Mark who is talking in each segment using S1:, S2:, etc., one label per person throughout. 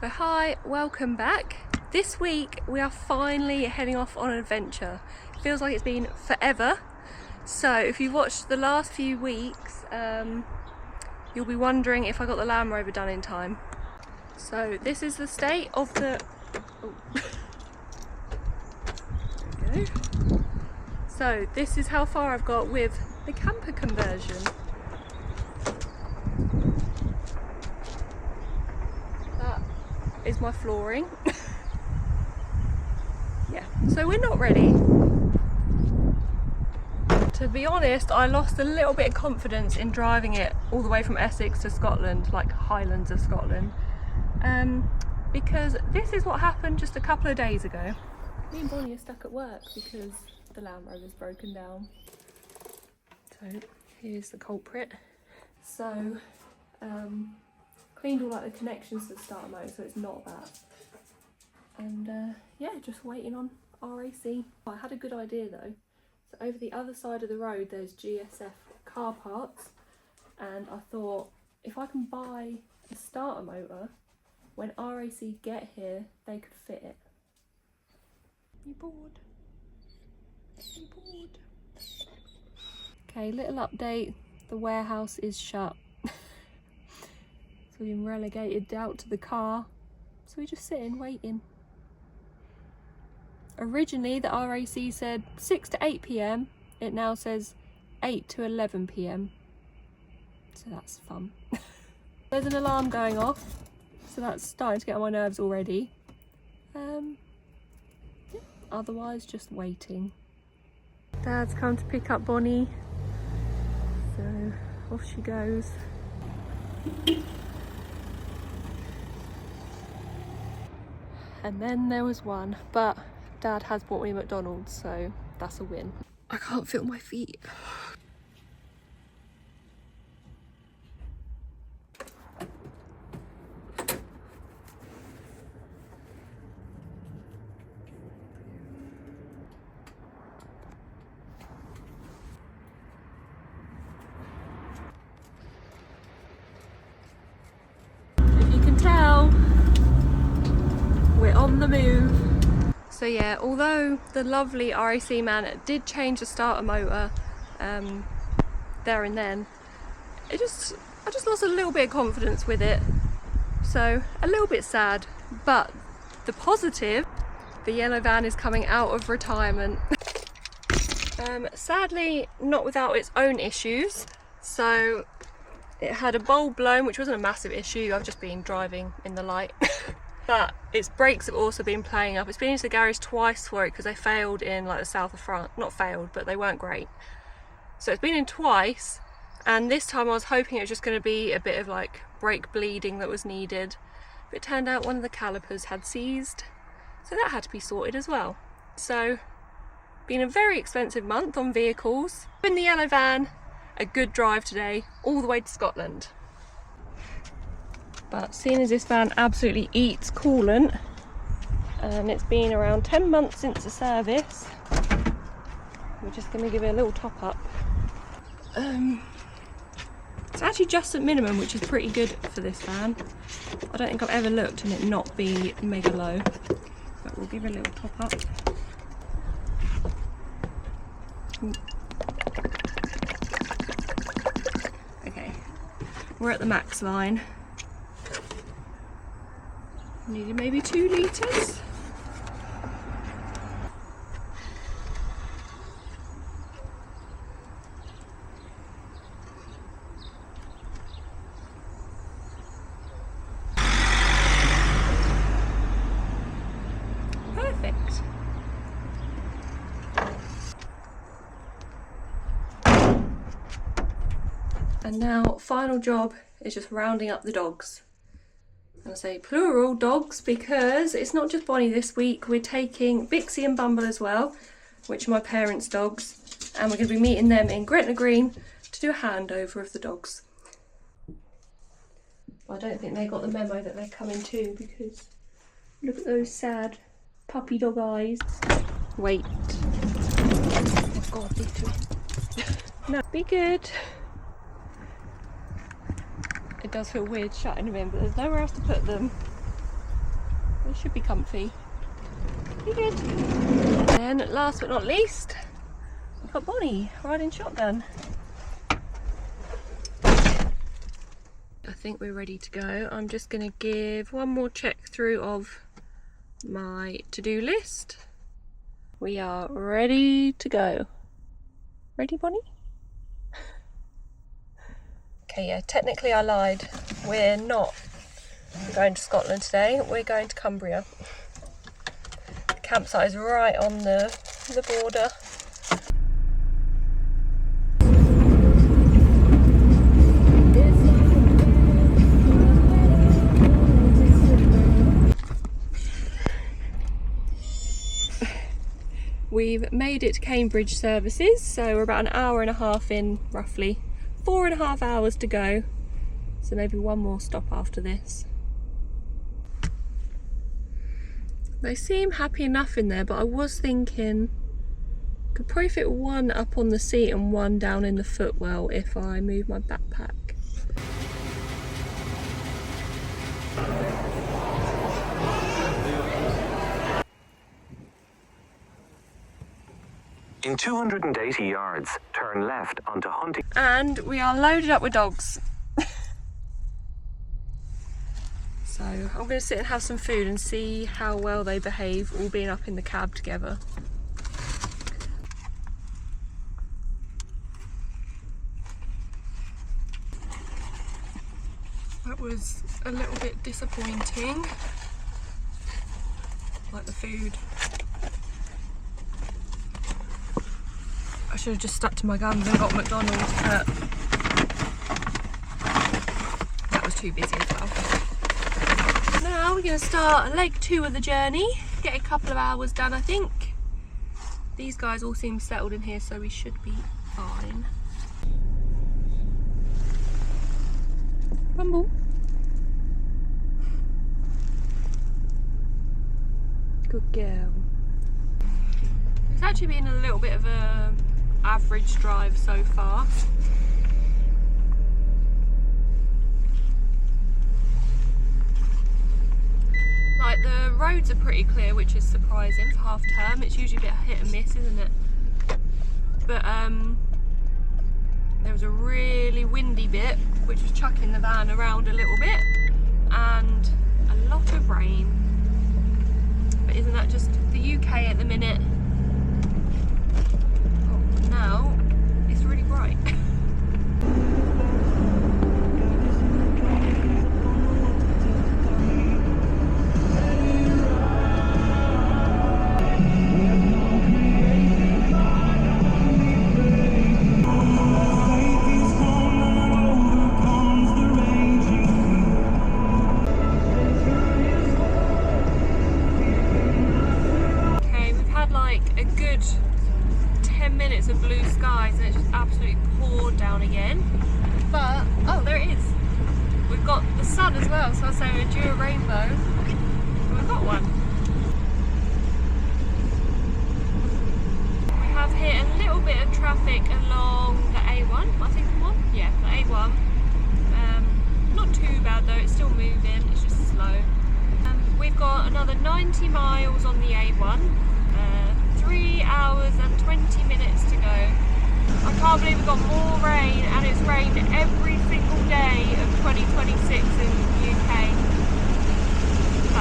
S1: So hi, welcome back. This week we are finally heading off on an adventure. It feels like it's been forever. So if you've watched the last few weeks, you'll be wondering if I got the Land Rover done in time. So this is the state of the... Oh. There we go. So this is how far I've got with the camper conversion. Is my flooring. Yeah, so we're not ready. To be honest, I lost a little bit of confidence in driving it all the way from Essex to Scotland, like Highlands of Scotland, because this is what happened just a couple of days ago. Me and Bonnie are stuck at work because the Land Rover's broken down. So here's the culprit. So cleaned all like the connections to the starter motor, so it's not that. And yeah, just waiting on RAC. I had a good idea though. So over the other side of the road there's GSF car parts, and I thought if I can buy a starter motor, when RAC get here they could fit it. You bored? You bored? Okay, little update. The warehouse is shut. So we've been relegated out to the car, so we're just sitting waiting. Originally the RAC said 6 to 8 PM, it now says 8 to 11 PM, so that's fun. There's an alarm going off, so that's starting to get on my nerves already. Yeah, otherwise just waiting. Dad's come to pick up Bonnie, so off she goes. And then there was one, but Dad has bought me McDonald's, so that's a win. I can't feel my feet. If you can tell, we're on the move. So yeah, although the lovely RAC man did change the starter motor there and then, I just lost a little bit of confidence with it. So a little bit sad, but the positive, the yellow van is coming out of retirement. Sadly not without its own issues. So it had a bulb blown, which wasn't a massive issue, I've just been driving in the light. But its brakes have also been playing up. It's been into the garage twice for it because they failed in like the south of France. Not failed, but they weren't great. So it's been in twice, and this time I was hoping it was just going to be a bit of like brake bleeding that was needed. But it turned out one of the calipers had seized, so that had to be sorted as well. So, been a very expensive month on vehicles. In the yellow van, a good drive today, all the way to Scotland. But seeing as this van absolutely eats coolant, and it's been around 10 months since the service, we're just going to give it a little top up. It's actually just at minimum, which is pretty good for this van. I don't think I've ever looked and it not be mega low, but we'll give it a little top up. Okay, we're at the max line. Needed maybe 2 litres. Perfect. And now, final job is just rounding up the dogs. I say plural dogs because it's not just Bonnie this week. We're taking Bixie and Bumble as well, which are my parents' dogs, and we're going to be meeting them in Gretna Green to do a handover of the dogs. I don't think they got the memo that they're coming too, because look at those sad puppy dog eyes. Wait. Oh God, these two. No, be good. It does feel weird shutting them in, but there's nowhere else to put them. It should be comfy. You good? And last but not least, we've got Bonnie riding shotgun. I think we're ready to go. I'm just going to give one more check through of my to-do list. We are ready to go. Ready, Bonnie? Okay, yeah, technically I lied. We're not going to Scotland today. We're going to Cumbria. The campsite is right on the border. We've made it to Cambridge services, so we're about an hour and a half in, roughly. 4.5 hours to go, so maybe one more stop after this. They seem happy enough in there, but I was thinking could probably fit one up on the seat and one down in the footwell if I move my backpack.
S2: In 280 yards, turn left onto Hunting.
S1: And we are loaded up with dogs. So I'm going to sit and have some food and see how well they behave, all being up in the cab together. That was a little bit disappointing, like the food. I should have just stuck to my guns and got McDonald's, but that was too busy as well. Now we're going to start leg 2 of the journey, get a couple of hours done I think. These guys all seem settled in here, so we should be fine. Rumble. Good girl. It's actually been a little bit of a average drive so far. Like, the roads are pretty clear, which is surprising for half term. It's usually a bit hit and miss, isn't it? But there was a really windy bit which was chucking the van around a little bit, and a lot of rain. But isn't that just the UK at the minute? Now it's really bright. Okay, we've had like a good 10 minutes of blue skies and it's just absolutely poured down again. But, oh, there it is. We've got the sun as well, so I was saying we're due a rainbow. We've got one. We have hit a little bit of traffic along the A1, I think I'm on. Yeah, the A1. Not too bad though, it's still moving, it's just slow. We've got another 90 miles on the A1. 3 hours and 20 minutes to go. I can't believe we've got more rain, and it's rained every single day of 2026 in the UK. So,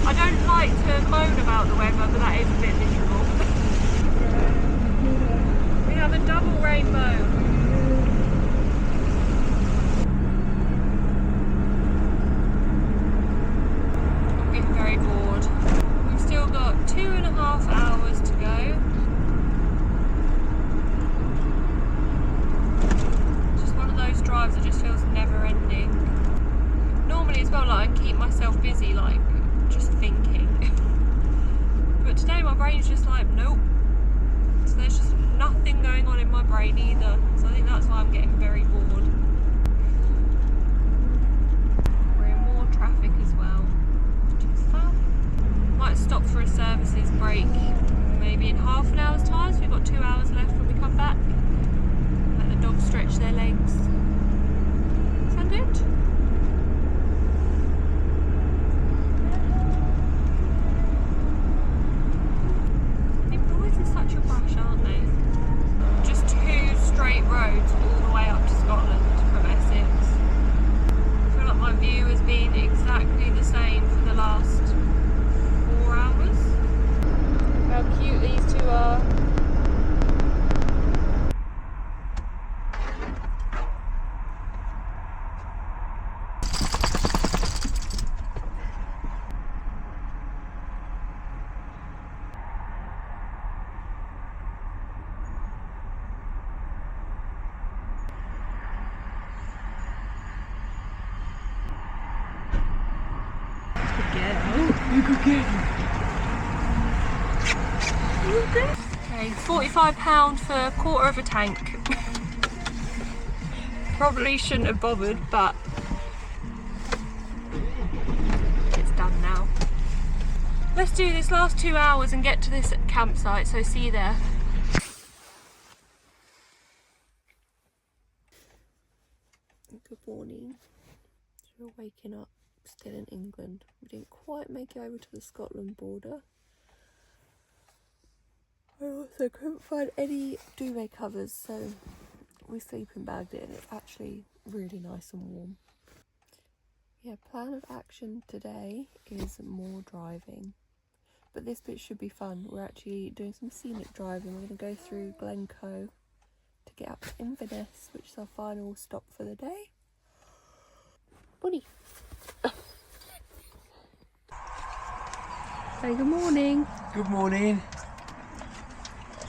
S1: I don't like to moan about the weather, but that is a bit miserable. We have a double rainbow. I'm getting very bored. We've still got 2.5 hours to go. Just one of those drives that just feels never ending. Normally as well, like, I can keep myself busy, like, just thinking. But today my brain's just like, nope. So there's just nothing going on in my brain either. So I think that's why I'm getting very bored. We're in more traffic as well, which is fun. Might stop for a services break maybe in half an hour's time, so we've got 2 hours left when we come back. Let the dogs stretch their legs. Sound good? Okay, £45 for a quarter of a tank. Probably shouldn't have bothered, but it's done now. Let's do this last 2 hours and get to this campsite, so see you there. Good morning. So we're waking up still in England. We didn't quite make it over to the Scotland border. I also couldn't find any duvet covers, so we sleeping bagged it, and it's actually really nice and warm. Yeah, plan of action today is more driving, but this bit should be fun. We're actually doing some scenic driving. We're going to go through Glencoe to get up to Inverness, which is our final stop for the day. Bunny. Say good morning.
S3: Good morning.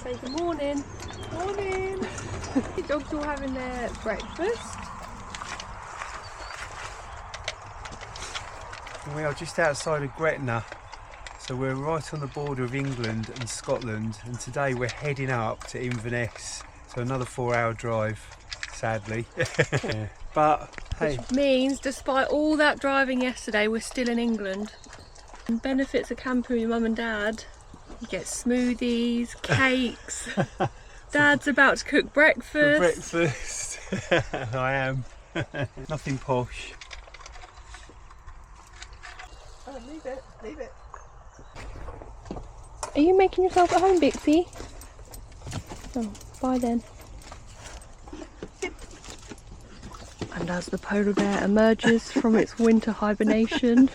S1: Say good morning. Morning. The dogs all having their breakfast.
S3: We are just outside of Gretna, so we're right on the border of England and Scotland, and today we're heading up to Inverness, so another 4-hour drive, sadly. Yeah. But hey,
S1: Which means despite all that driving yesterday, we're still in England. And benefits of camping with your mum and dad. You get smoothies, cakes. Dad's about to cook breakfast.
S3: for breakfast. I am. Nothing posh. Oh, leave it, leave it.
S1: Are you making yourself at home, Bixie? Oh, bye then. And as the polar bear emerges from its winter hibernation.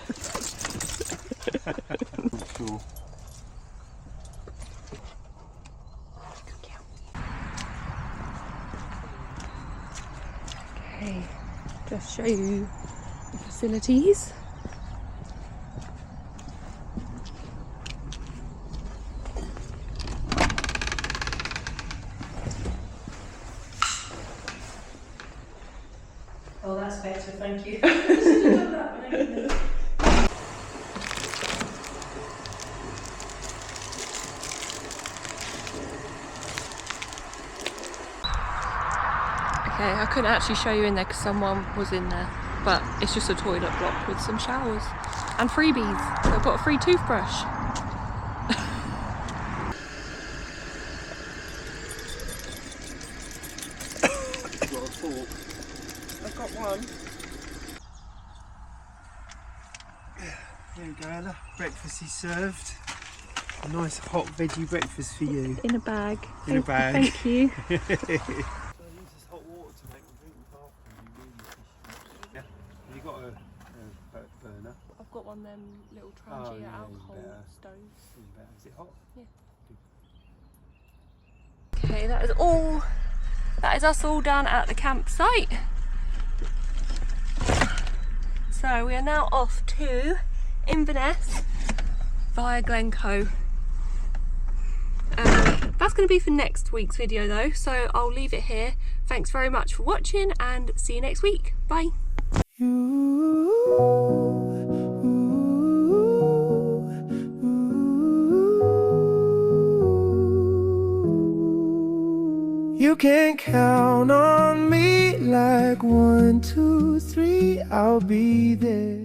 S3: Sure.
S1: Okay, just show you the facilities.
S4: Oh, that's better, thank you.
S1: Okay, I couldn't actually show you in there because someone was in there, but it's just a toilet block with some showers and freebies. So I've got a free toothbrush.
S3: I've got one. There we go, Ella. Breakfast is served. A nice hot veggie breakfast for you.
S1: In a bag.
S3: In a bag.
S1: Thank you.
S3: So I use this hot water to make my drink after. Yeah. Have you got a burner?
S1: I've got one of them little
S3: Oh,
S1: Trangia
S3: yeah,
S1: alcohol
S3: better.
S1: stoves.
S3: Is it hot?
S1: Yeah. Okay, that is all. That is us all done at the campsite. So we are now off to Inverness via Glencoe. That's going to be for next week's video though, so I'll leave it here. Thanks very much for watching and see you next week. Bye.
S5: You can count on me like 1, 2, 3, I'll be there.